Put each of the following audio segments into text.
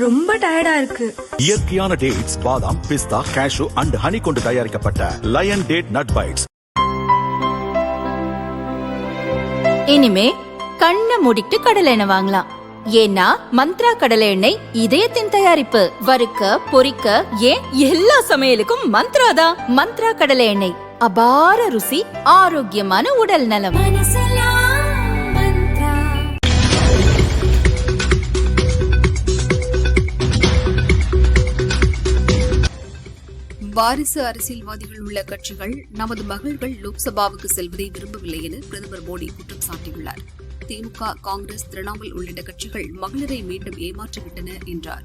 ரொம்ப டயர்டா இருக்கு. இயற்கையான டேட்ஸ், பாதாம், பிஸ்தா, கேஷு அண்ட் ஹனி கொண்டு தயாரிக்கப்பட்ட லயன் டேட் நட் பைட்ஸ். இனிமே கண்ணை மூடிட்டு கடலை எண்ணெய் வாங்கலாம். ஏன்னா மந்த்ரா கடலை எண்ணெய் இதயத்தின் தயாரிப்பு. வறுக்க, பொரிக்க, ஏன் எல்லா சமையலுக்கும் மந்த்ரா தான். மந்த்ரா கடலை எண்ணெய், அபார ருசி, ஆரோக்கியமான உடல் நலம். வாரிசு அரசியல்வாதிகள் உள்ள கட்சிகள் நமது மகள்கள் லோக்சபாவுக்கு செல்வதை விரும்பவில்லை என பிரதமர் மோடி குற்றம் சாட்டியுள்ளார். திமுக, காங்கிரஸ், திரிணாமுல் உள்ளிட்ட கட்சிகள் மகளிரை மீண்டும் ஏமாற்றிவிட்டன என்றார்.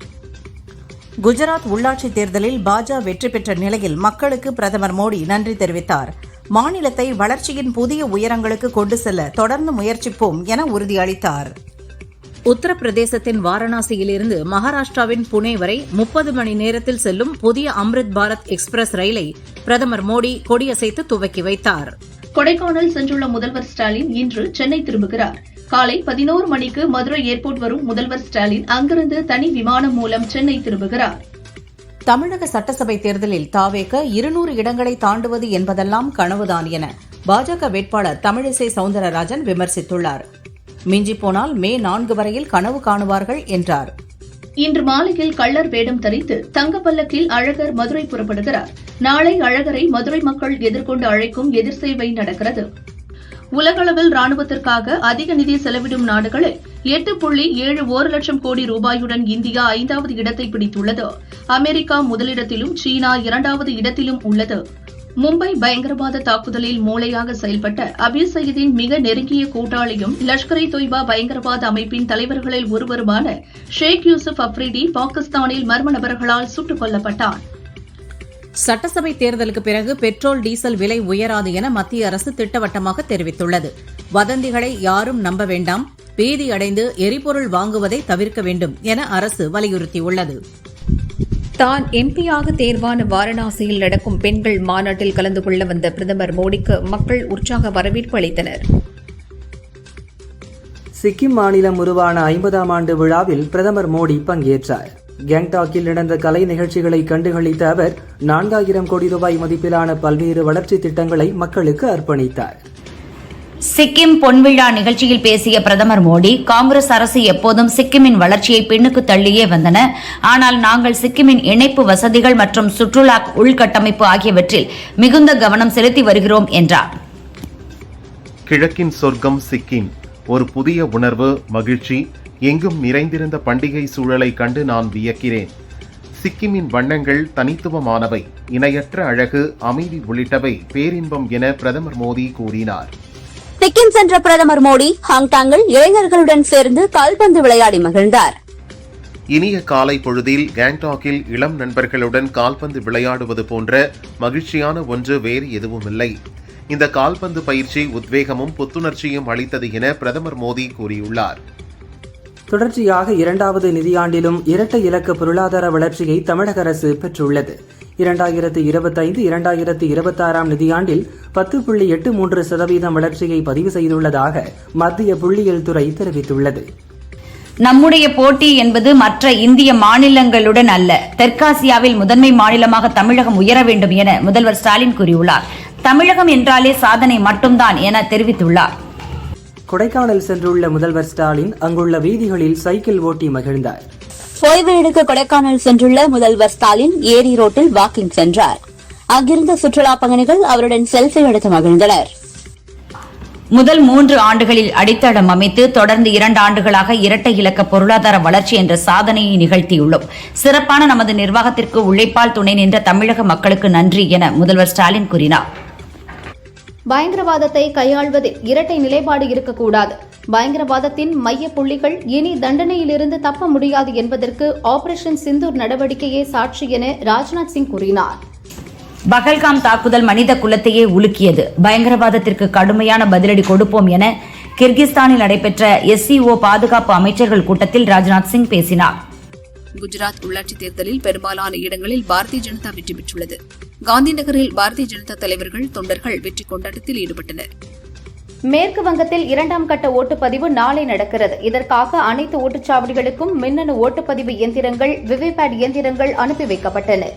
குஜராத் உள்ளாட்சித் தேர்தலில் பாஜக வெற்றி பெற்ற நிலையில் மக்களுக்கு பிரதமர் மோடி நன்றி தெரிவித்தார். மாநிலத்தை வளர்ச்சியின் புதிய உயரங்களுக்கு கொண்டு செல்ல தொடர்ந்து முயற்சிப்போம் என உறுதியளித்தார். உத்தரப்பிரதேசத்தின் வாரணாசியிலிருந்து மகாராஷ்டிராவின் புனே வரை 30 மணி நேரத்தில் செல்லும் புதிய அம்ரித் பாரத் எக்ஸ்பிரஸ் ரயிலை பிரதமர் மோடி கொடியசைத்து துவக்கி வைத்தார். கொடைக்கானல் சென்றுள்ள முதல்வர் ஸ்டாலின் இன்று சென்னை திரும்புகிறார். காலை 11 மணிக்கு மதுரை ஏர்போர்ட் வரும் முதல்வர் ஸ்டாலின் அங்கிருந்து தனி விமானம் மூலம் சென்னை திரும்புகிறார். தமிழக சட்டசபை தேர்தலில் தாவேக 200 இடங்களை தாண்டுவது என்பதெல்லாம் கனவுதான் என பாஜக வேட்பாளர் தமிழிசை சவுந்தரராஜன் விமர்சித்துள்ளார். மிஞ்சி போனால் மே 4 வரையில் கனவு காணுவார்கள் என்றார். இன்று மாலையில் கள்ளர் வேடம் தரித்து தங்கப்பல்லக்கில் அழகர் மதுரை புறப்படுகிறார். நாளை அழகரை மதுரை மக்கள் எதிர்கொண்டு அழைக்கும் எதிர்சேவை நடக்கிறது. உலகளவில் ராணுவத்திற்காக அதிக நிதி செலவிடும் நாடுகளில் 8.71 லட்சம் கோடி ரூபாயுடன் இந்தியா 5வது இடத்தை பிடித்துள்ளது. அமெரிக்கா முதலிடத்திலும் சீனா 2வது இடத்திலும் உள்ளது. மும்பை பயங்கரவாத தாக்குதலில் மூளையாக செயல்பட்ட அபீஸ் சயீதின் மிக நெருங்கிய கூட்டாளியும் லஷ்கர்-இ-தொய்பா பயங்கரவாத அமைப்பின் தலைவர்களில் ஒருவருமான ஷேக் யூசுப் அப்ரிடி பாகிஸ்தானில் மர்ம நபர்களால் சுட்டுக் கொல்லப்பட்டார். சட்டசபை தேர்தலுக்கு பிறகு பெட்ரோல், டீசல் விலை உயராது என மத்திய அரசு திட்டவட்டமாக தெரிவித்துள்ளது. வதந்திகளை யாரும் நம்ப வேண்டாம், பீதியடைந்து எரிபொருள் வாங்குவதை தவிர்க்க வேண்டும் என அரசு வலியுறுத்தியுள்ளது. தான் எம்பியாக தேர்வான வாரணாசியில் நடக்கும் பெண்கள் மாநாட்டில் கலந்து கொள்ள வந்த பிரதமர் மோடிக்கு மக்கள் உற்சாக வரவேற்பு அளித்தனர். சிக்கிம் மாநிலம் உருவான 50ஆம் ஆண்டு விழாவில் பிரதமர் மோடி பங்கேற்றார். கேங்டாக்கில் நடந்த கலை நிகழ்ச்சிகளை கண்டுகளித்த அவர் 4000 கோடி ரூபாய் மதிப்பிலான பல்வேறு வளர்ச்சி திட்டங்களை மக்களுக்கு அர்ப்பணித்தார். சிக்கிம் பொன்விழா நிகழ்ச்சியில் பேசிய பிரதமர் மோடி, காங்கிரஸ் அரசு எப்போதும் சிக்கிமின் வளர்ச்சியை பின்னுக்கு தள்ளியே வந்தன. ஆனால் நாங்கள் சிக்கிமின் இணைப்பு வசதிகள் மற்றும் சுற்றுலா உள்கட்டமைப்பு ஆகியவற்றில் மிகுந்த கவனம் செலுத்தி வருகிறோம் என்றார். கிழக்கின் சொர்க்கம் சிக்கிம். ஒரு புதிய உணர்வு, மகிழ்ச்சி, எங்கும் நிறைந்திருந்த பண்டிகை சூழலை கண்டு நான் வியக்கிறேன். சிக்கிமின் வண்ணங்கள் தனித்துவமானவை, இணையற்ற அழகு, அமைதி உள்ளிட்டவை பேரின்பம் என பிரதமர் மோடி கூறினார். சிக்கிம் சென்ற பிரதமர் மோடி ஹாங்காங்கில் இளைஞர்களுடன் சேர்ந்து கால்பந்து விளையாடி மகிழ்ந்தார். இனிய காலை பொழுதில் கேங்டாக்கில் இளம் நண்பர்களுடன் கால்பந்து விளையாடுவது போன்ற மகிழ்ச்சியான ஒன்று வேறு எதுவுமில்லை. இந்த கால்பந்து பயிற்சி உத்வேகமும் புத்துணர்ச்சியும் அளித்தது என பிரதமர் மோடி கூறியுள்ளார். தொடர்ச்சியாக 2வது நிதியாண்டிலும் இரட்டை இலக்க பொருளாதார வளர்ச்சியை தமிழக அரசு பெற்றுள்ளது. 2025-2026 நிதியாண்டில் 10.83% வளர்ச்சியை பதிவு செய்துள்ளதாக மத்திய புள்ளியியல் துறை தெரிவித்துள்ளது. நம்முடைய போட்டி என்பது மற்ற இந்திய மாநிலங்களுடன் அல்ல, தெற்காசியாவில் முதன்மை மாநிலமாக தமிழகம் உயர வேண்டும் என முதல்வர் ஸ்டாலின் கூறியுள்ளார். தமிழகம் என்றாலே சாதனை மட்டும்தான் என தெரிவித்துள்ளார். கொடைக்கானல் சென்றுள்ள முதல்வர் ஸ்டாலின் அங்குள்ள வீதிகளில் சைக்கிள் ஓட்டி மகிழ்ந்தார். ஓய்வு எடுக்க கொடைக்கானல் சென்றுள்ள முதல்வர் ஸ்டாலின் ஏரி ரோட்டில் வாக்கிங் சென்றார். அங்கிருந்த சுற்றுலா பயணிகள் அவருடன் செல்ஃபி எடுத்து மகிழ்ந்தனர். முதல் 3 ஆண்டுகளில் அடித்தளம் அமைத்து தொடர்ந்து 2 ஆண்டுகளாக இரட்டை இலக்க பொருளாதார வளர்ச்சி என்ற சாதனையை நிகழ்த்தியுள்ளோம். சிறப்பான நமது நிர்வாகத்திற்கு உழைப்பால் துணை நின்ற தமிழக மக்களுக்கு நன்றி என முதல்வர் ஸ்டாலின் கூறினார். பயங்கரவாதத்தை கையாள்வதில் இரட்டை நிலைப்பாடு இருக்கக்கூடாது. பயங்கரவாதத்தின் மைய புள்ளிகள் இனி தண்டனையிலிருந்து தப்ப முடியாது என்பதற்கு ஆபரேஷன் சிந்தூர் நடவடிக்கையே சாட்சி என ராஜ்நாத் சிங் கூறினார். பகல்காம் தாக்குதல் மனித குலத்தையே உலுக்கியது. பயங்கரவாதத்திற்கு கடுமையான பதிலடி கொடுப்போம் என கிர்கிஸ்தானில் நடைபெற்ற SCO பாதுகாப்பு அமைச்சர்கள் கூட்டத்தில் ராஜ்நாத் சிங் பேசினார். குஜராத் உள்ளாட்சித் தேர்தலில் பெரும்பாலான இடங்களில் பாரதிய ஜனதா வெற்றி பெற்றுள்ளது. காந்தி நகரில் பாரதிய ஜனதா தலைவர்கள், தொண்டர்கள் வெற்றி கொண்டாட்டத்தில் ஈடுபட்டனர். மேற்கு வங்கத்தில் 2ஆம் கட்ட ஓட்டுப்பதிவு நாளை நடக்கிறது. இதற்காக அனைத்து ஓட்டுச்சாவடிகளுக்கும் மின்னணு ஓட்டுப்பதிவு இயந்திரங்கள், விவிபேட் இயந்திரங்கள் அனுப்பி வைக்கப்பட்டன.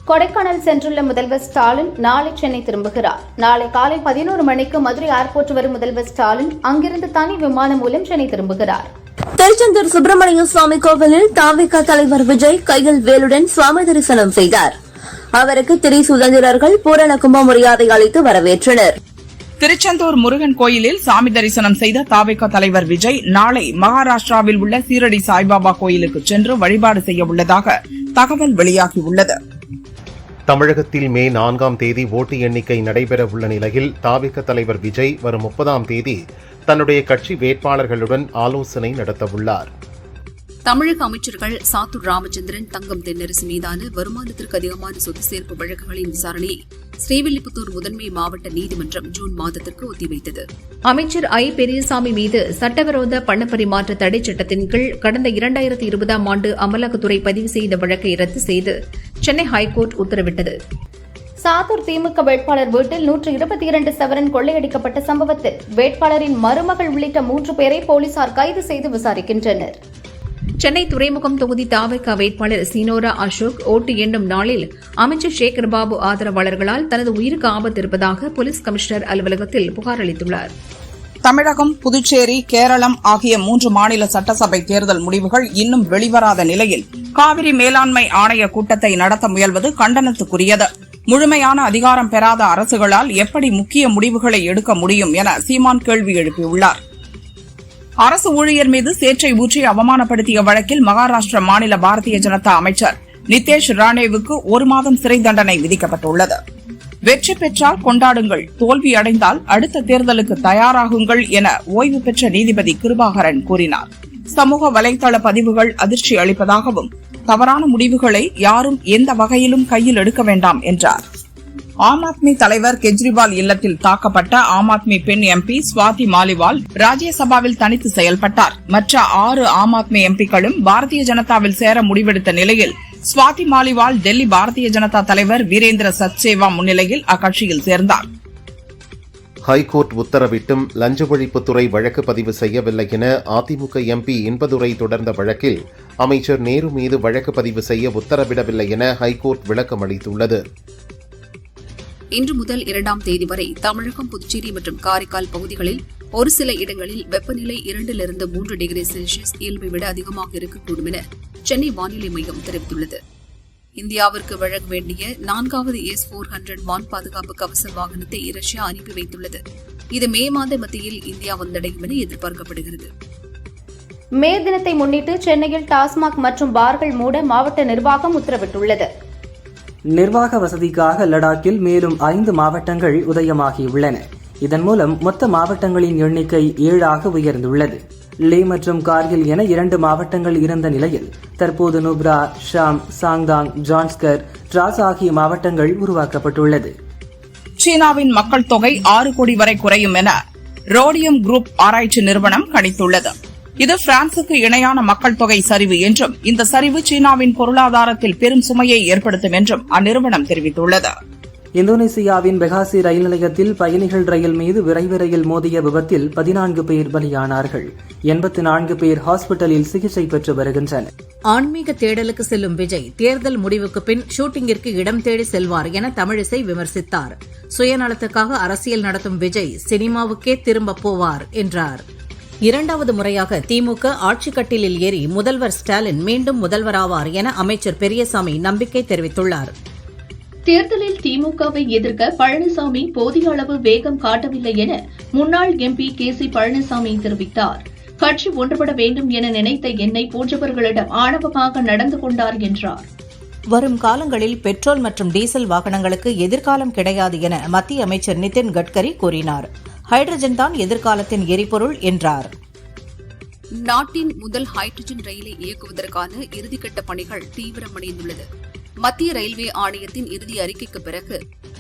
கொடைக்கானல் சென்றுள்ள முதல்வர் ஸ்டாலின் நாளை சென்னை திரும்புகிறார். நாளை காலை 11 மணிக்கு மதுரை ஏர்போர்ட் வரும் முதல்வர் ஸ்டாலின் அங்கிருந்து தனி விமானம் மூலம் சென்னை திரும்புகிறார். திருச்செந்தூர் சுப்பிரமணிய சுவாமி கோவிலில் தாவிக தலைவர் விஜய் கையில் வேலுடன் சுவாமி தரிசனம் செய்தார். அவருக்கு திரை சுதந்திரர்கள் பூரண கும்ப மரியாதை அளித்து வரவேற்றனர். திருச்செந்தூர் முருகன் கோயிலில் சாமி தரிசனம் செய்த தாவேகா தலைவர் விஜய் நாளை மகாராஷ்டிராவில் உள்ள சீரடி சாய்பாபா கோயிலுக்கு சென்று வழிபாடு செய்ய உள்ளதாக தகவல் வெளியாகியுள்ளது. தமிழகத்தில் மே 4ஆம் தேதி ஓட்டு எண்ணிக்கை நடைபெற உள்ள நிலையில் தாவேகா தலைவர் விஜய் வரும் 30ஆம் தேதி தன்னுடைய கட்சி வேட்பாளர்களுடன் ஆலோசனை நடத்தவுள்ளார். தமிழக அமைச்சர்கள் சாத்தூர் ராமச்சந்திரன், தங்கம் தென்னரசு மீதான வருமானத்திற்கு அதிகமான சொத்து சேர்ப்பு வழக்குகளின் விசாரணையை ஸ்ரீவில்லிபுத்தூர் முதன்மை மாவட்ட நீதிமன்றம் ஜூன் மாதத்திற்கு ஒத்திவைத்தது. அமைச்சர் ஐ. பெரியசாமி மீது சட்டவிரோத பணப்பரிமாற்ற தடை சட்டத்தின் கீழ் கடந்த 2020ஆம் ஆண்டு அமலாக்கத்துறை பதிவு செய்த வழக்கை ரத்து செய்து சென்னை ஹைகோர்ட் உத்தரவிட்டது. சாத்தூர் திமுக வேட்பாளர் வீட்டில் 122 சவரன் கொள்ளையடிக்கப்பட்ட சம்பவத்தில் வேட்பாளரின் மருமகள் உள்ளிட்ட 3 பேரை போலீசார் கைது செய்து விசாரிக்கின்றனர். சென்னை துறைமுகம் தொகுதி தாவேகா வேட்பாளர் சீனோரா அசோக் ஓட்டு எண்ணும் நாளில் அமைச்சர் சேகர் பாபு ஆதரவாளர்களால் தனது உயிருக்கு ஆபத்து இருப்பதாக போலீஸ் கமிஷனர் அலுவலகத்தில் புகார் அளித்துள்ளார். தமிழகம், புதுச்சேரி, கேரளம் ஆகிய 3 மாநில சட்டசபை தேர்தல் முடிவுகள் இன்னும் வெளிவராத நிலையில் காவிரி மேலாண்மை ஆணைய கூட்டத்தை நடத்த முயல்வது கண்டனத்துக்குரியது. முழுமையான அதிகாரம் பெறாத அரசுகளால் எப்படி முக்கிய முடிவுகளை எடுக்க முடியும் என சீமான் கேள்வி எழுப்பியுள்ளார். அரசு ஊழியர் மீது சேற்றை ஊற்றி அவமானப்படுத்திய வழக்கில் மகாராஷ்டிர மாநில பாரதிய ஜனதா அமைச்சர் நிதேஷ் ராணேவுக்கு 1 மாதம் சிறை தண்டனை விதிக்கப்பட்டுள்ளது. வெற்றி பெற்றால் கொண்டாடுங்கள், தோல்வியடைந்தால் அடுத்த தேர்தலுக்கு தயாராகுங்கள் என ஓய்வு பெற்ற நீதிபதி கிருபாகரன் கூறினார். சமூக வலைதள பதிவுகள் அதிர்ச்சி அளிப்பதாகவும் தவறான முடிவுகளை யாரும் எந்த வகையிலும் கையில் எடுக்க வேண்டாம் என்றார். ஆம் ஆத்மி தலைவர் கெஜ்ரிவால் இல்லத்தில் தாக்கப்பட்ட ஆம் ஆத்மி பெண் எம்பி ஸ்வாதி மாலிவால் ராஜ்யசபாவில் தனித்து செயல்பட்டார். மற்ற 6 ஆம் ஆத்மி எம்பிக்களும் பாரதிய ஜனதாவில் சேர முடிவெடுத்த நிலையில் ஸ்வாதி மாலிவால் டெல்லி பாரதிய ஜனதா தலைவர் வீரேந்திர சச்தேவா முன்னிலையில் அக்கட்சியில் சேர்ந்தார். ஹைகோர்ட் உத்தரவிட்டும் லஞ்ச ஒழிப்புத்துறை வழக்கு பதிவு செய்யவில்லை என அதிமுக எம்பி இன்பதுரை தொடர்ந்த வழக்கில் அமைச்சர் நேரு மீது வழக்கு பதிவு செய்ய உத்தரவிடவில்லை என ஹைகோர்ட் விளக்கம் அளித்துள்ளது. இன்று முதல் 2ஆம் தேதி வரை தமிழகம், புதுச்சேரி மற்றும் காரைக்கால் பகுதிகளில் ஒரு சில இடங்களில் வெப்பநிலை 2 to 3 டிகிரி செல்சியஸ் இயல்பை விட அதிகமாக இருக்கக்கூடும் என சென்னை வானிலை மையம் தெரிவித்துள்ளது. இந்தியாவிற்கு வழங்க வேண்டிய 4வது S-400 வான் பாதுகாப்பு கவச வாகனத்தை ரஷ்யா அனுப்பி வைத்துள்ளது. இது மே மாத மத்தியில் இந்தியா வந்தடையும் என எதிர்பார்க்கப்படுகிறது. மே தினத்தை முன்னிட்டு சென்னையில் டாஸ்மாக் மற்றும் பார்கள் மூட மாவட்ட நிர்வாகம் உத்தரவிட்டுள்ளது. நிர்வாக வசதிக்காக லடாக்கில் மேலும் 5 மாவட்டங்கள் உதயமாகியுள்ளன. இதன் மூலம் மொத்த மாவட்டங்களின் எண்ணிக்கை 7 உயர்ந்துள்ளது. லே மற்றும் கார்கில் என 2 மாவட்டங்கள் இருந்த நிலையில் தற்போது நுப்ரா, ஷாம், சாங்தாங், ஜான்ஸ்கர், டிராஸ் ஆகிய மாவட்டங்கள் உருவாக்கப்பட்டுள்ளது. சீனாவின் மக்கள் தொகை 6 கோடி வரை குறையும் என ரோடியம் குரூப் ஆராய்ச்சி நிறுவனம் கணித்துள்ளது. இது பிரான்சுக்கு இணையான மக்கள் தொகை சரிவு என்றும் இந்த சரிவு சீனாவின் பொருளாதாரத்தில் பெரும் சுமையை ஏற்படுத்தும் என்றும் அந்நிறுவனம் தெரிவித்துள்ளது. இந்தோனேசியாவின் பெகாசி ரயில் நிலையத்தில் பயணிகள் ரயில் மீது விரைவு ரயில் மோதிய விபத்தில் 14 பேர் பலியானார்கள். 84 பேர் ஹாஸ்பிட்டலில் சிகிச்சை பெற்று வருகின்றனர். ஆன்மீக தேடலுக்கு செல்லும் விஜய் தேர்தல் முடிவுக்கு பின் ஷூட்டிங்கிற்கு இடம் தேடி செல்வார் என தமிழிசை விமர்சித்தார். சுயநலத்துக்காக அரசியல் நடத்தும் விஜய் சினிமாவுக்கே திரும்ப போவார் என்றார். 2வது முறையாக திமுக ஆட்சிக்கட்டிலில் ஏறி முதல்வர் ஸ்டாலின் மீண்டும் முதல்வராவார் என அமைச்சர் பெரியசாமி நம்பிக்கை தெரிவித்துள்ளார். தேர்தலில் திமுகவை எதிர்க்க பழனிசாமி போதிய அளவு வேகம் காட்டவில்லை என முன்னாள் எம்பி KC பழனிசாமி தெரிவித்தார். கட்சி ஒன்றுபட வேண்டும் என நினைத்த என்னை போன்றவர்களிடம் ஆணவமாக நடந்து கொண்டார் என்றார். வரும் காலங்களில் பெட்ரோல் மற்றும் டீசல் வாகனங்களுக்கு எதிர்காலம் கிடையாது என மத்திய அமைச்சர் நிதின் கட்கரி கூறினார். ஹைட்ரஜன் தான் எதிர்காலத்தின் எரிபொருள் என்றார். நாட்டின் முதல் ஹைட்ரஜன் ரயிலை இயக்குவதற்கான இறுதிக்கட்ட பணிகள் தீவிரமடைந்துள்ளது. மத்திய ரயில்வே ஆணையத்தின் இறுதி அறிக்கைக்கு பிறகு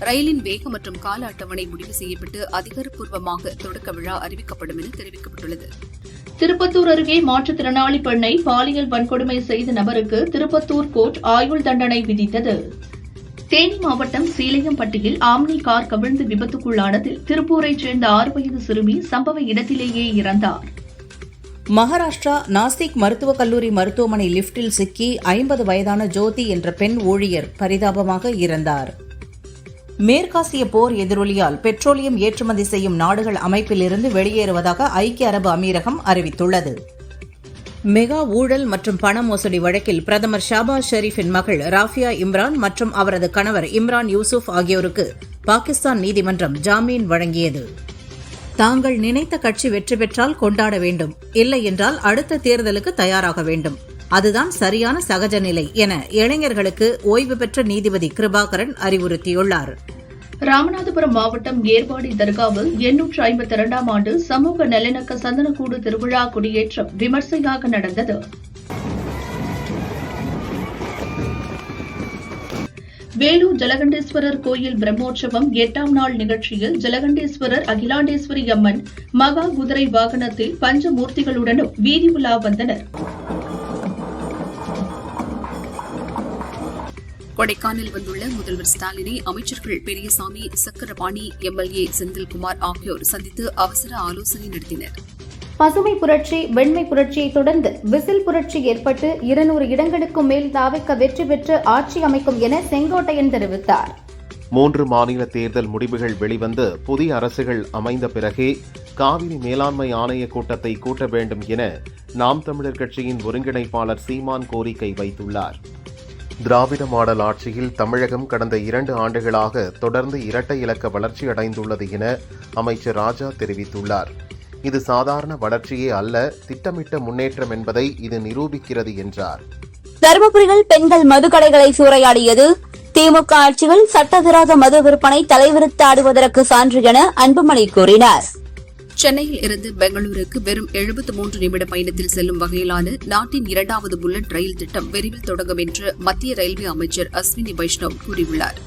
ரயிலின் வேகம் மற்றும் கால அட்டவணை முடிவு செய்யப்பட்டு அதிகாரப்பூர்வமாக தொடக்க விழா அறிவிக்கப்படும் என தெரிவிக்கப்பட்டுள்ளது. திருப்பத்தூர் அருகே மாற்றுத்திறனாளி பெண்ணை பாலியல் வன்கொடுமை செய்த நபருக்கு திருப்பத்தூர் கோர்ட் ஆயுள் தண்டனை விதித்தது. தேனி மாவட்டம் சீலையம்பட்டியில் ஆம்னி கார் கவிழ்ந்து விபத்துக்குள்ளானதில் திருப்பூரைச் சேர்ந்த 6 வயது சிறுமி சம்பவ இடத்திலேயே இறந்தார். மகாராஷ்டிரா நாசிக் மருத்துவக் கல்லூரி மருத்துவமனை லிப்டில் சிக்கி 50 வயதான ஜோதி என்ற பெண் ஊழியர் பரிதாபமாக இறந்தார். மேற்காசிய போர் எதிரொலியால் பெட்ரோலியம் ஏற்றுமதி செய்யும் நாடுகள் அமைப்பிலிருந்து வெளியேறுவதாக ஐக்கிய அரபு அமீரகம் அறிவித்துள்ளது. மெகா ஊழல் மற்றும் பண மோசடி வழக்கில் பிரதமர் ஷாபாஸ் ஷெரீஃபின் மகள் ராஃபியா இம்ரான் மற்றும் அவரது கணவர் இம்ரான் யூசுப் ஆகியோருக்கு பாகிஸ்தான் நீதிமன்றம் ஜாமீன் வழங்கியது. தாங்கள் நினைத்த கட்சி வெற்றி பெற்றால் கொண்டாட வேண்டும், இல்லை என்றால் அடுத்த தேர்தலுக்கு தயாராக வேண்டும். அதுதான் சரியான சகஜ நிலை என இளைஞர்களுக்கு ஓய்வு பெற்ற நீதிபதி கிருபாகரன் அறிவுறுத்தியுள்ளார். ராமநாதபுரம் மாவட்டம் ஏர்வாடி தர்காவில் 852ஆம் ஆண்டு சமூக நல்லிணக்க சந்தனக்கூடு திருவிழா கொடியேற்றம் விமர்சையாக நடந்தது. வேலூர் ஜலகண்டேஸ்வரர் கோயில் பிரம்மோற்சவம் 8ஆம் நாள் நிகழ்ச்சியில் ஜலகண்டேஸ்வரர் அகிலாண்டேஸ்வரி அம்மன் மகா குதிரை வாகனத்தில் பஞ்சமூர்த்திகளுடனும் வீதி உலா வந்தனர். கொடைக்கானல் வந்துள்ள முதல்வர் ஸ்டாலினை அமைச்சர்கள் பெரியசாமி, சக்கரபாணி, எம்எல்ஏ செந்தில்குமார் ஆகியோர் சந்தித்து அவசர ஆலோசனை நடத்தினர். பசுமை புரட்சி, வெண்மை புரட்சியை தொடர்ந்து விசில் புரட்சி ஏற்பட்டு 200 இடங்களுக்கும் மேல் தாவிக்க வெற்றி பெற்று ஆட்சி அமைக்கும் என செங்கோட்டையன் தெரிவித்தார். 3 மாநில தேர்தல் முடிவுகள் வெளிவந்து புதிய அரசுகள் அமைந்த பிறகே காவிரி மேலாண்மை ஆணைய கூட்டத்தை கூட்ட வேண்டும் என நாம் தமிழர் கட்சியின் ஒருங்கிணைப்பாளர் சீமான் கோரிக்கை வைத்துள்ளார். திராவிட மாடல் ஆட்சியில் தமிழகம் கடந்த 2 ஆண்டுகளாக தொடர்ந்து இரட்டை இலக்க வளர்ச்சி அடைந்துள்ளது என அமைச்சர் ராஜா தெரிவித்துள்ளார். இது சாதாரண வளர்ச்சியே அல்ல, திட்டமிட்ட முன்னேற்றம் என்பதை இது நிரூபிக்கிறது என்றார். தருமபுரியில் பெண்கள் மதுக்கடைகளை சூறையாடியது திமுக ஆட்சியில் சட்டவிரோத மது விற்பனை தலைவிரித்தாடுவதற்கு சான்று என அன்புமணி கூறினார். சென்னையில் இருந்து பெங்களூருக்கு வெறும் 73 நிமிட பயணத்தில் செல்லும் வகையிலான நாட்டின் 2வது புல்லட் ரயில் திட்டம் விரைவில் தொடங்கும் என்று மத்திய ரயில்வே அமைச்சர் அஸ்வினி வைஷ்ணவ் கூறியுள்ளார்.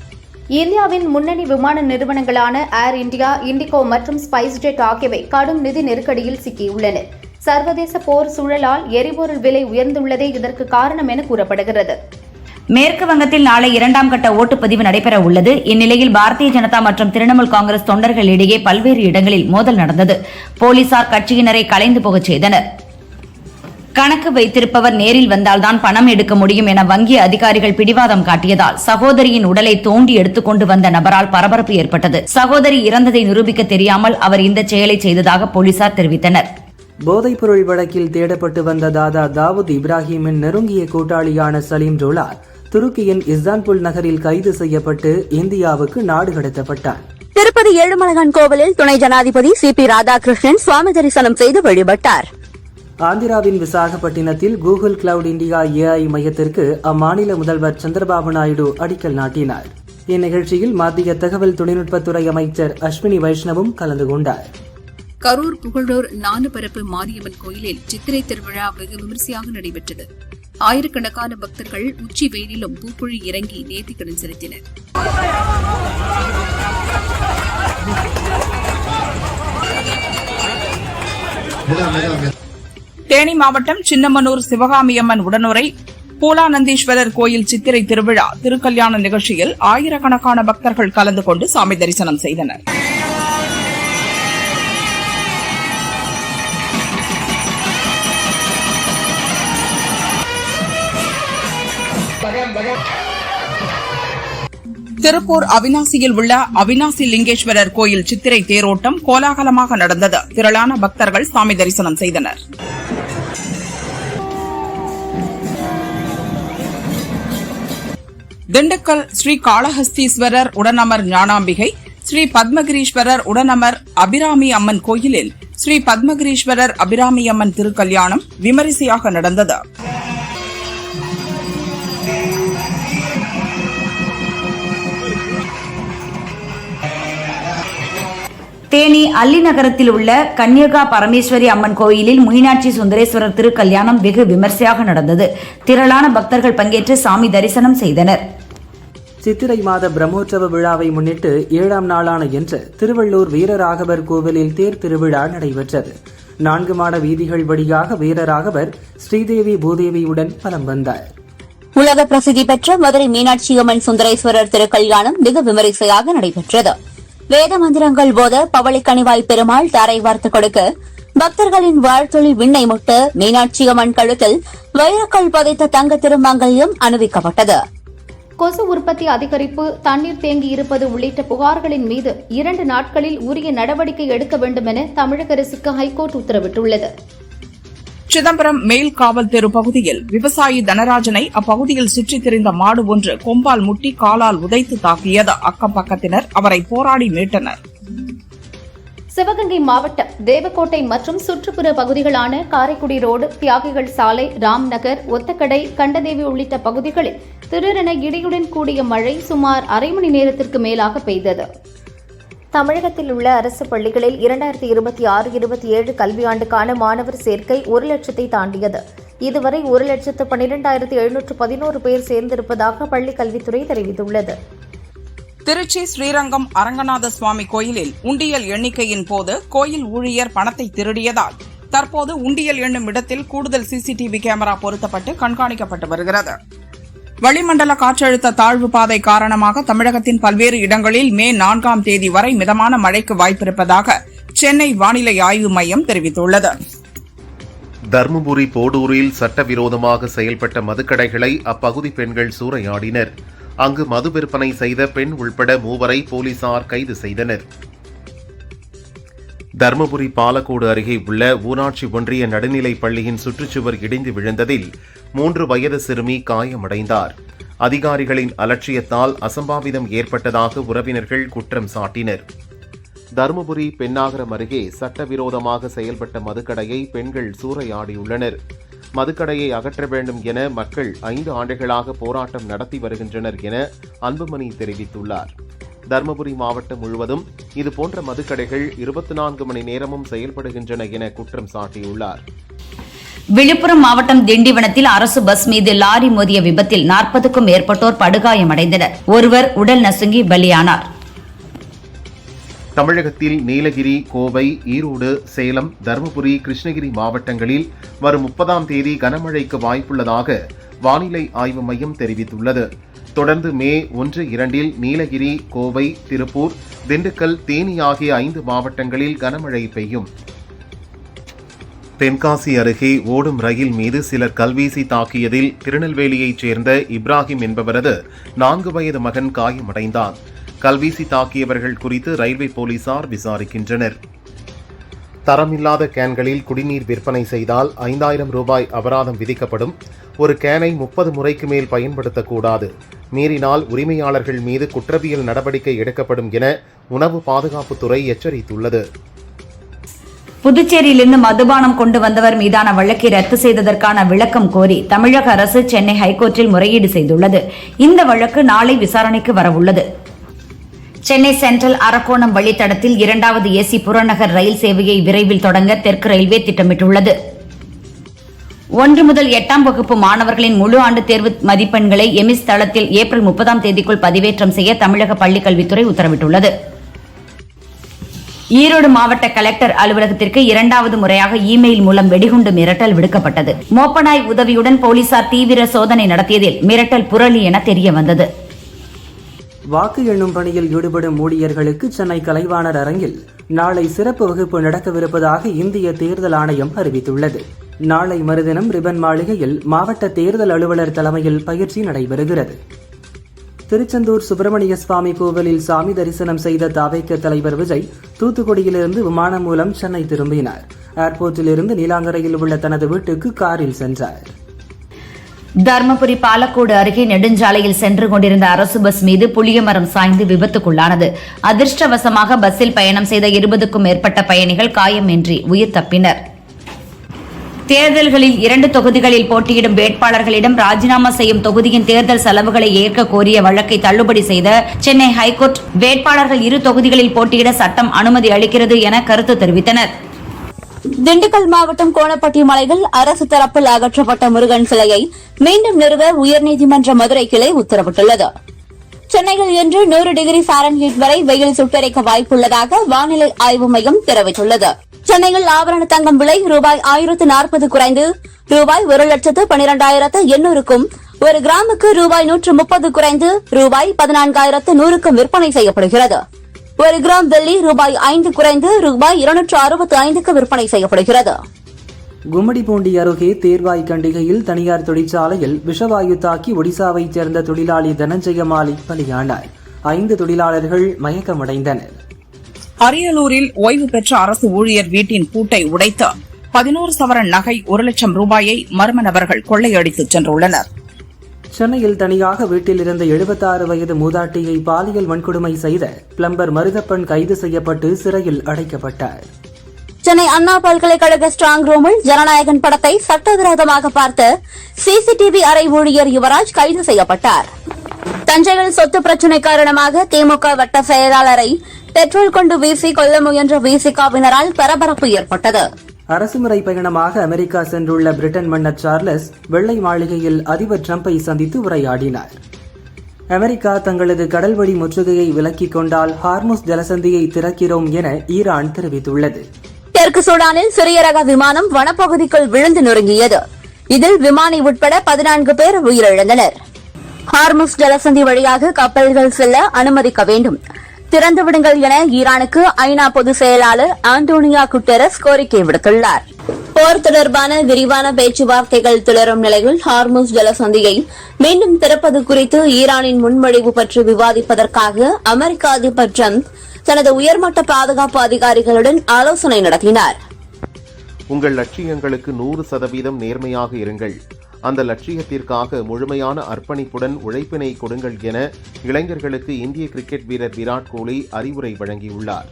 இந்தியாவின் முன்னணி விமான நிறுவனங்களான ஏர் இந்தியா, இண்டிகோ மற்றும் ஸ்பைஸ்ஜெட் ஆகியவை கடும் நிதி நெருக்கடியில் சிக்கியுள்ளன. சர்வதேச போர் சூழலால் எரிபொருள் விலை உயர்ந்துள்ளதே இதற்கு காரணம் என கூறப்படுகிறது. மேற்கு வங்கத்தில் நாளை 2ஆம் கட்ட ஓட்டுப்பதிவு நடைபெற உள்ளது. இந்நிலையில் பாரதிய ஜனதா மற்றும் திரிணாமுல் காங்கிரஸ் தொண்டர்களிடையே பல்வேறு இடங்களில் மோதல் நடந்தது. போலீசார் கட்சியினரை கலைந்து போகச் செய்தனர். கணக்கு வைத்திருப்பவர் நேரில் வந்தால்தான் பணம் எடுக்க முடியும் என வங்கி அதிகாரிகள் பிடிவாதம் காட்டியதால் சகோதரியின் உடலை தோண்டி எடுத்துக்கொண்டு வந்த நபரால் பரபரப்பு ஏற்பட்டது. சகோதரி இறந்ததை நிரூபிக்க தெரியாமல் அவர் இந்த செயலை செய்ததாக போலீசார் தெரிவித்தனர். போதைப்பொருள் வழக்கில் தேடப்பட்டு வந்த தாதா தாவூத் இப்ராஹிமின் நெருங்கிய கூட்டாளியான சலீம் டோலார் துருக்கியின் இஸ்தான்புல் நகரில் கைது செய்யப்பட்டு இந்தியாவுக்கு நாடு கடத்தப்பட்டார். திருப்பதி ஏழுமலையான் கோவிலில் துணை ஜனாதிபதி CP ராதாகிருஷ்ணன் சுவாமி தரிசனம் செய்து வழிபட்டார். ஆந்திராவின் விசாகப்பட்டினத்தில் கூகுள் கிளவுட் இந்தியா AI மையத்திற்கு அம்மாநில முதல்வர் சந்திரபாபு நாயுடு அடிக்கல் நாட்டினார். இந்நிகழ்ச்சியில் மத்திய தகவல் தொழில்நுட்பத்துறை அமைச்சர் அஸ்வினி வைஷ்ணவும் கலந்து கொண்டார். கரூர் புகழூர் நாலுபரப்பு மாரியம்மன் கோயிலில் சித்திரை திருவிழா வெகு விமரிசையாக நடைபெற்றது. ஆயிரக்கணக்கான பக்தர்கள் உச்சி வெயிலிலும் பூக்குழி இறங்கி நேர்த்திக்கடன் செலுத்தினர். தேனி மாவட்டம் சின்னமனூர் சிவகாமியம்மன் உடனுரை பூலானந்தீஸ்வரர் கோயில் சித்திரை திருவிழா திருக்கல்யாண நிகழ்ச்சியில் ஆயிரக்கணக்கான பக்தர்கள் கலந்து கொண்டு சாமி தரிசனம் செய்தனர். திருப்பூர் அவினாசியில் உள்ள அவினாசி லிங்கேஸ்வரர் கோயில் சித்திரை தேரோட்டம் கோலாகலமாக நடந்தது. திரளான பக்தர்கள் சாமி தரிசனம் செய்தனர். திண்டுக்கல் ஸ்ரீ காளஹஸ்தீஸ்வரர் உடனமர் ஞானாம்பிகை, ஸ்ரீ பத்மகிரீஸ்வரர் உடனமர் அபிராமி அம்மன் கோயிலில் ஸ்ரீ பத்மகிரீஸ்வரர் அபிராமி அம்மன் திருக்கல்யாணம் விமரிசையாக நடந்தது. தேனி அல்லி நகரத்தில் உள்ள கன்யகா பரமேஸ்வரி அம்மன் கோயிலில் மீனாட்சி சுந்தரேஸ்வரர் திருக்கல்யாணம் வெகு விமர்சையாக நடந்தது. திரளான பக்தர்கள் பங்கேற்று சாமி தரிசனம் செய்தனர். சித்திரை மாத பிரம்மோற்சவ விழாவை முன்னிட்டு 7ஆம் நாளான இன்று திருவள்ளூர் வீரராகவர் கோவிலில் தேர் திருவிழா நடைபெற்றது. 4 மாட வீதிகள் வழியாக வீரராகவர் ஸ்ரீதேவி பூதேவியுடன் வலம் வந்தார். உலக பிரசித்தி பெற்ற மதுரை மீனாட்சி அம்மன் சுந்தரேஸ்வரர் திருக்கல்யாணம் வெகு விமரிசையாக நடைபெற்றது. வேத மந்திரங்கள் போத பவளிக்கணிவாய் பெருமாள் தாரை வார்த்து கொடுக்க பக்தர்களின் வாழ்த்தொழி விண்ணை முட்ட மீனாட்சி அம்மன் கழுத்தில் வைரக்கல் பதித்த தங்க திருமங்கல்யம் அணிவிக்கப்பட்டது. கொசு உற்பத்தி அதிகரிப்பு, தண்ணீர் தேங்கி இருப்பது உள்ளிட்ட புகார்களின் மீது 2 நாட்களில் உரிய நடவடிக்கை எடுக்க வேண்டும் என தமிழக அரசுக்கு ஹைகோர்ட் உத்தரவிட்டுள்ளது. சிதம்பரம் மேல் காவல் தெரு பகுதியில் விவசாயி தனராஜனை அப்பகுதியில் சுற்றித் திரிந்த மாடு ஒன்று கொம்பால் முட்டி காலால் உதைத்து தாக்கியது. அக்கம் பக்கத்தினர் அவரை போராடி மீட்டனர். சிவகங்கை மாவட்டம் தேவக்கோட்டை மற்றும் சுற்றுப்புற பகுதிகளான காரைக்குடி ரோடு, தியாகிகள் சாலை, ராம்நகர், ஒத்தக்கடை, கண்டதேவி உள்ளிட்ட பகுதிகளில் திடீரென இடியுடன் கூடிய மழை சுமார் அரை மணி நேரத்திற்கு மேலாக பெய்தது. தமிழகத்தில் உள்ள அரசு பள்ளிகளில் 2026-27 கல்வியாண்டுக்கான மாணவர் சேர்க்கை 1 லட்சத்தை தாண்டியது. இதுவரை 1,12,711 பேர் சேர்ந்திருப்பதாக பள்ளிக் கல்வித்துறை தெரிவித்துள்ளது. திருச்சி ஸ்ரீரங்கம் அரங்கநாத சுவாமி கோயிலில் உண்டியல் எண்ணிக்கையின் போது கோயில் ஊழியர் பணத்தை திருடியதால் தற்போது உண்டியல் எண்ணும் இடத்தில் கூடுதல் சிசிடிவி கேமரா பொருத்தப்பட்டு கண்காணிக்கப்பட்டு வருகிறது. வளிமண்டல காற்றழுத்த தாழ்வு பாதை காரணமாக தமிழகத்தின் பல்வேறு இடங்களில் மே 4ஆம் தேதி வரை மிதமான மழைக்கு வாய்ப்பிருப்பதாக சென்னை வானிலை ஆய்வு மையம் தெரிவித்துள்ளது. தர்மபுரி போடூரில் சட்டவிரோதமாக செயல்பட்ட மதுக்கடைகளை அப்பகுதி பெண்கள் சூறையாடினர். அங்கு மது விற்பனை செய்த பெண் உள்பட 3 போலீசார் கைது செய்தனர். தர்மபுரி பாலக்கோடு அருகே உள்ள ஊராட்சி ஒன்றிய நடுநிலைப் பள்ளியின் சுற்றுச்சுவர் இடிந்து விழுந்ததில் 3 வயது சிறுமி காயமடைந்தார். அதிகாரிகளின் அலட்சியத்தால் அசம்பாவிதம் ஏற்பட்டதாக உறவினர்கள் குற்றம் சாட்டினர். தருமபுரி பெண்ணாகரம் அருகே சட்டவிரோதமாக செயல்பட்ட மதுக்கடையை பெண்கள் சூறையாடியுள்ளனர். மதுக்கடையை அகற்ற வேண்டும் என மக்கள் 5 ஆண்டுகளாக போராட்டம் நடத்தி வருகின்றனர் என அன்புமணி தெரிவித்துள்ளார். தருமபுரி மாவட்டம் முழுவதும் இதுபோன்ற மதுக்கடைகள் 24 மணி நேரமும் செயல்படுகின்றன என குற்றம் சாட்டியுள்ளார். விழுப்புரம் மாவட்டம் திண்டிவனத்தில் அரசு பஸ் மீது லாரி மோதிய விபத்தில் 40க்கும் மேற்பட்டோர் படுகாயமடைந்தனர். ஒருவர் உடல் நசுங்கி பலியானார். தமிழகத்தில் நீலகிரி, கோவை, ஈரோடு, சேலம், தருமபுரி, கிருஷ்ணகிரி மாவட்டங்களில் வரும் 30ஆம் தேதி கனமழைக்கு வாய்ப்புள்ளதாக வானிலை ஆய்வு மையம் தெரிவித்துள்ளது. தொடர்ந்து மே 1, 2 நீலகிரி, கோவை, திருப்பூர், திண்டுக்கல், தேனி ஆகிய 5 மாவட்டங்களில் கனமழை பெய்யும். தென்காசி அருகே ஓடும் ரயில் மீது சிலர் கல்வீசி தாக்கியதில் திருநெல்வேலியைச் சேர்ந்த இப்ராஹிம் என்பவரது 4 வயது மகன் காயமடைந்தார். கல்வீசி தாக்கியவர்கள் குறித்து ரயில்வே போலீசார் விசாரிக்கின்றனர். தரமில்லாத கேன்களில் குடிநீர் விற்பனை செய்தால் 5000 ரூபாய் அபராதம் விதிக்கப்படும். ஒரு கேனை 30 முறைக்கு மேல் பயன்படுத்தக்கூடாது. மீறினால் உரிமையாளர்கள் மீது குற்றவியல் நடவடிக்கை எடுக்கப்படும் என உணவு பாதுகாப்புத்துறை எச்சரித்துள்ளது. புதுச்சேரியிலிருந்து மதுபானம் கொண்டு வந்தவர் மீதான வழக்கை ரத்து செய்ததற்கான விளக்கம் கோரி தமிழக அரசு சென்னை ஹைகோர்ட்டில் முறையீடு செய்துள்ளது. இந்த வழக்கு நாளை விசாரணைக்கு வரவுள்ளது. சென்னை சென்ட்ரல் அரக்கோணம் வழித்தடத்தில் 2வது ஏசி புறநகர் ரயில் சேவையை விரைவில் தொடங்க தெற்கு ரயில்வே திட்டமிட்டுள்ளது. 1 முதல் 8ஆம் வகுப்பு மாணவர்களின் முழு ஆண்டு தேர்வு மதிப்பெண்களை எமிஸ் தளத்தில் ஏப்ரல் 30ஆம் தேதிக்குள் பதிவேற்றம் செய்ய தமிழக பள்ளிக்கல்வித்துறை உத்தரவிட்டுள்ளது. ஈரோடு மாவட்ட கலெக்டர் அலுவலகத்திற்கு 2வது முறையாக இமெயில் மூலம் வெடிகுண்டு மிரட்டல் விடுக்கப்பட்டது. மோப்பனாய் உதவியுடன் போலீசார் தீவிர சோதனை நடத்தியதில் மிரட்டல் புரளி என தெரியவந்தது. வாக்கு எண்ணும் பணியில் ஈடுபடும் ஊழியர்களுக்கு சென்னை கலைவாணர் அரங்கில் நாளை சிறப்பு வகுப்பு நடக்கவிருப்பதாக இந்திய தேர்தல் ஆணையம் அறிவித்துள்ளது. நாளை மறுதினம் ரிபன் மாளிகையில் மாவட்ட தேர்தல் அலுவலர் தலைமையில் பயிற்சி நடைபெறுகிறது. திருச்செந்தூர் சுப்பிரமணிய சுவாமி கோவிலில் சாமி தரிசனம் செய்த தவிக தலைவர் விஜய் தூத்துக்குடியிலிருந்து விமானம் மூலம் சென்னை திரும்பினார். ஏர்போர்ட்டிலிருந்து நீலாங்கரையில் உள்ள தனது வீட்டுக்கு காரில் சென்றார். தர்மபுரி பாலக்கோடு அருகே நெடுஞ்சாலையில் சென்று கொண்டிருந்த அரசு பஸ் மீது புளியமரம் சாய்ந்து விபத்துக்குள்ளானது. அதிர்ஷ்டவசமாக பஸ்ஸில் பயணம் செய்த 20க்கும் மேற்பட்ட பயணிகள் காயமின்றி உயிர் தப்பினர். தேர்தல்களில் 2 தொகுதிகளில் போட்டியிடும் வேட்பாளர்களிடம் ராஜினாமா செய்யும் தொகுதியின் தேர்தல் செலவுகளை ஏற்க கோரிய வழக்கை தள்ளுபடி செய்த சென்னை ஹைகோர்ட் வேட்பாளர்கள் 2 தொகுதிகளில் போட்டியிட சட்டம் அனுமதி அளிக்கிறது என கருத்து தெரிவித்தனர். திண்டுக்கல் மாவட்டம் கோணப்பட்டி மலையில் அரசு தரப்பில் அகற்றப்பட்ட முருகன் சிலையை மீண்டும் நிறுவ உயர்நீதிமன்ற மதுரை கிளை உத்தரவிட்டுள்ளது. சென்னையில் இன்று 100 டிகிரி ஃபாரன்ஹீட் வரை வெயில் சுட்டரிக்க வாய்ப்புள்ளதாக வானிலை ஆய்வு மையம் தெரிவித்துள்ளது. சென்னையில் ஆபரண தங்கம் விலை ரூபாய் 1040 குறைந்து ரூபாய் 1,12,800க்கும் ஒரு கிராமுக்கு ரூபாய் 130 குறைந்து ரூபாய் 14,100க்கு விற்பனை செய்யப்படுகிறது. ஒரு கிராம் வெள்ளி ரூபாய் 5 குறைந்து ரூபாய் 265க்கு விற்பனை செய்யப்படுகிறது. கும்மிடிப்பூண்டி அருகே தேர்வாய் கண்டிகையில் தனியார் தொழிற்சாலையில் விஷவாயு தாக்கி ஒடிசாவைச் சேர்ந்த தொழிலாளி தனஞ்சய மாலிக் பலியானார். 5 தொழிலாளர்கள் மயக்கமடைந்தனர். அரியலூரில் ஓய்வு பெற்ற அரசு ஊழியர் வீட்டின் பூட்டை உடைத்து 11 சவரன் நகை 1 லட்சம் ரூபாயை மர்ம நபர்கள் கொள்ளையடித்துச் சென்றுள்ளனர். சென்னையில் தனியாக வீட்டில் இருந்த 76 வயது மூதாட்டியை பாலியல் வன்கொடுமை செய்த பிளம்பர் மருதப்பன் கைது செய்யப்பட்டு சிறையில் அடைக்கப்பட்டார். சென்னை அண்ணா பல்கலைக்கழக ஸ்ட்ராங் ரூமில் ஜனநாயகன் படத்தை சட்டவிரோதமாக பார்த்த சிசிடிவி அறை ஊழியர் யுவராஜ் கைது செய்யப்பட்டார். தஞ்சையில் சொத்து பிரச்சினை காரணமாக திமுக வட்ட செயலாளரை பெட்ரோல் கொண்டு வீசி கொல்ல முயன்ற விசிகாவினரால் பரபரப்பு ஏற்பட்டது. அரசுமுறை பயணமாக அமெரிக்கா சென்றுள்ள பிரிட்டன் மன்னர் சார்லஸ் வெள்ளை மாளிகையில் அதிபர் டிரம்பை சந்தித்து உரையாடினார். அமெரிக்கா தங்களது கடல்வழி முற்றுகையை விலக்கிக் கொண்டால் ஹார்முஸ் ஜலசந்தியை திறக்கிறோம் என ஈரான் தெரிவித்துள்ளது. தெற்கு சூடானில் சிறிய ரக விமானம் வனப்பகுதிக்குள் விழுந்து நொறுங்கியது. இதில் விமானி உட்பட 14 பேர் உயிரிழந்தனர். ஹார்முஸ் ஜலசந்தி வழியாக கப்பல்கள் செல்ல அனுமதிக்க வேண்டும், திறந்துவிடுங்கள் என ஈரானுக்கு ஐநா பொதுச் செயலாளர் ஆண்டோனியா குட்டெரஸ் கோரிக்கை விடுத்துள்ளார். போர் தொடர்பான விரிவான பேச்சுவார்த்தைகள் தொடரும் நிலையில் ஹார்முஸ் ஜலசந்தியை மீண்டும் திறப்பது குறித்து ஈரானின் முன்மொழிவு பற்றி விவாதிப்பதற்காக அமெரிக்க அதிபர் டிரம்ப் தனது உயர்மட்ட பாதுகாப்பு அதிகாரிகளுடன் ஆலோசனை நடத்தினார். உங்கள் லட்சியங்களுக்கு 100% நேர்மையாக இருங்கள். அந்த லட்சியத்திற்காக முழுமையான அர்ப்பணிப்புடன் உழைப்பினை கொடுங்கள் என இளைஞர்களுக்கு இந்திய கிரிக்கெட் வீரர் விராட் கோலி அறிவுரை வழங்கியுள்ளார்.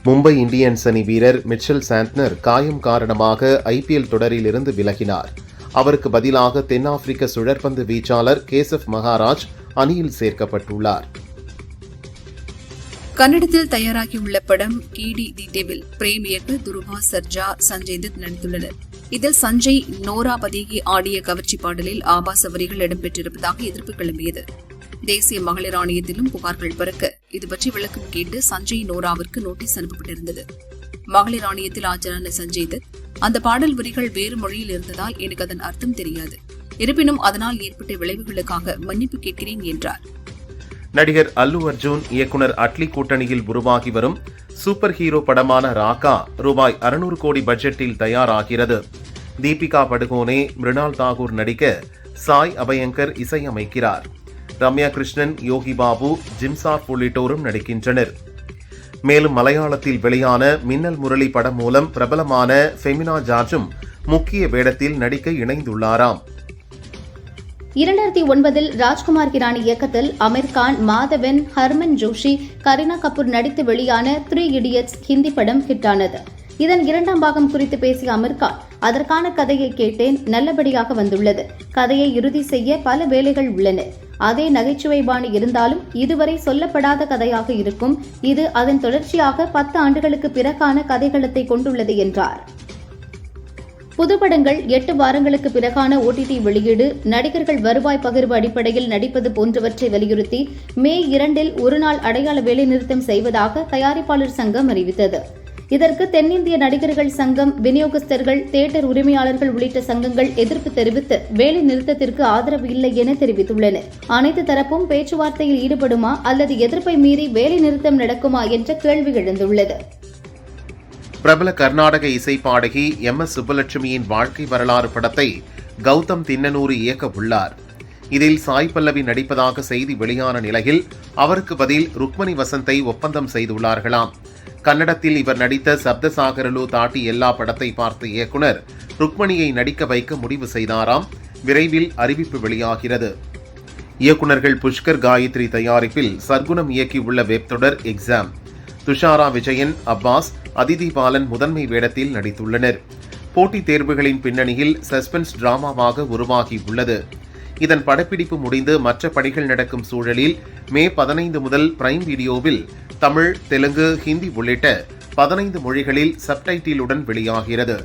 மும்பை இந்தியன்ஸ் அணி வீரர் மிச்சல் சாண்ட்னர் காயம் காரணமாக ஐபிஎல் தொடரில் இருந்து விலகினார். அவருக்கு பதிலாக தென்னாப்பிரிக்க சுழற்பந்து வீச்சாளர் கேசப் மகாராஜ் அணியில் சேர்க்கப்பட்டுள்ளார். கன்னடத்தில் தயாராகியுள்ள படம் கீடி தி டெவில் பிரேம் இயக்க துருவா சர்ஜா சஞ்சய் தத் நடித்துள்ளனர். இதில் சஞ்சய் நோரா பதேகி ஆடிய கவர்ச்சி பாடலில் ஆபாச வரிகள் இடம்பெற்றிருப்பதாக எதிர்ப்பு கிளம்பியது. தேசிய மகளிர் ஆணையத்திலும் புகார்கள் பறக்க இதுபற்றி விளக்கம் கேட்டு சஞ்சய் நோராவிற்கு நோட்டீஸ் அனுப்பப்பட்டிருந்தது. மகளிர் ஆணையத்தில் ஆஜரான சஞ்சய் தத் அந்த பாடல் வரிகள் வேறு மொழியில் இருந்ததால் எனக்கு அதன் அர்த்தம் தெரியாது, இருப்பினும் அதனால் ஏற்பட்ட விளைவுகளுக்காக மன்னிப்பு கேட்கிறேன் என்றார். நடிகர் அல்லு அர்ஜுன் இயக்குனர் அட்லி கூட்டணியில் உருவாகி வரும் சூப்பர் ஹீரோ படமான ராக்கா ரூபாய் 600 கோடி பட்ஜெட்டில் தயாராகிறது. தீபிகா படுகோனே, மிருணால் தாகூர் நடிக்க சாய் அபயங்கர் இசையமைக்கிறார். ரம்யா கிருஷ்ணன், யோகி பாபு, ஜிம்சார் உள்ளிட்டோரும் நடிக்கின்றனர். மேலும் மலையாளத்தில் வெளியான மின்னல் முரளி படம் மூலம் பிரபலமான ஃபெமினா ஜார்ஜும் முக்கிய வேடத்தில் நடிக்க இணைந்துள்ளாராம். 2009 ராஜ்குமார் கிரானி இயக்கத்தில் அமீர் கான், மாதவன், ஹர்மன் ஜோஷி, கரீனா கபூர் நடித்து வெளியான 3 இடியட்ஸ் ஹிந்தி படம் ஹிட்டானது. இதன் 2ஆம் பாகம் குறித்து பேசிய அமீர் கான், அதற்கான கதையை கேட்டேன், நல்லபடியாக வந்துள்ளது. கதையை இறுதி செய்ய பல வேலைகள் உள்ளன. அதே நகைச்சுவை பாணி இருந்தாலும் இதுவரை சொல்லப்படாத கதையாக இருக்கும். இது அதன் தொடர்ச்சியாக 10 ஆண்டுகளுக்கு பிறகான கதைகளத்தை கொண்டுள்ளது என்றார். புதுப்படங்கள் 8 வாரங்களுக்கு பிறகான OTT வெளியீடு, நடிகர்கள் வருவாய் பகிர்வு அடிப்படையில் நடிப்பது போன்றவற்றை வலியுறுத்தி மே 2 ஒருநாள் அடையாள வேலைநிறுத்தம் செய்வதாக தயாரிப்பாளர் சங்கம் அறிவித்தது. இதற்கு தென்னிந்திய நடிகர்கள் சங்கம், விநியோகஸ்தர்கள், தியேட்டர் உரிமையாளர்கள் உள்ளிட்ட சங்கங்கள் எதிர்ப்பு தெரிவித்து வேலை நிறுத்தத்திற்கு ஆதரவு இல்லை என தெரிவித்துள்ளனர். அனைத்து தரப்பும் பேச்சுவார்த்தையில் ஈடுபடுமா அல்லது எதிர்ப்பை மீறி வேலை நிறுத்தம் நடக்குமா என்ற கேள்வி எழுந்துள்ளது. பிரபல கர்நாடக இசை பாடகி MS சுப்புலட்சுமியின் வாழ்க்கை வரலாறு படத்தை கௌதம் தின்னனூரி இயக்க உள்ளார். இதில் சாய் பல்லவி நடிப்பதாக செய்தி வெளியான நிலையில் அவருக்கு பதில் ருக்மணி வசந்தை ஒப்பந்தம் செய்துள்ளார்களாம். கன்னடத்தில் இவர் நடித்த சப்தசாகரலு தாட்டி எல்லா படத்தை பார்த்த இயக்குனர் ருக்மணியை நடிக்க வைக்க முடிவு செய்தாராம். விரைவில் அறிவிப்பு வெளியாகிறது. இயக்குநர்கள் புஷ்கர் காயத்ரி தயாரிப்பில் சர்க்குணம் இயக்கியுள்ள வெப் தொடர் எக்ஸாம். துஷாரா விஜயன், அப்பாஸ், அதிதி பாலன் முதன்மை வேடத்தில் நடித்துள்ளனர். போட்டித் தேர்வுகளின் பின்னணியில் சஸ்பென்ஸ் டிராமாவாக உருவாகியுள்ளது. இதன் படப்பிடிப்பு முடிந்து மற்ற பணிகள் நடக்கும் சூழலில் மே 15 முதல் பிரைம் வீடியோவில் தமிழ், தெலுங்கு, ஹிந்தி உள்ளிட்ட 15 மொழிகளில் சப்டைட்டிலுடன் வெளியாகிறது.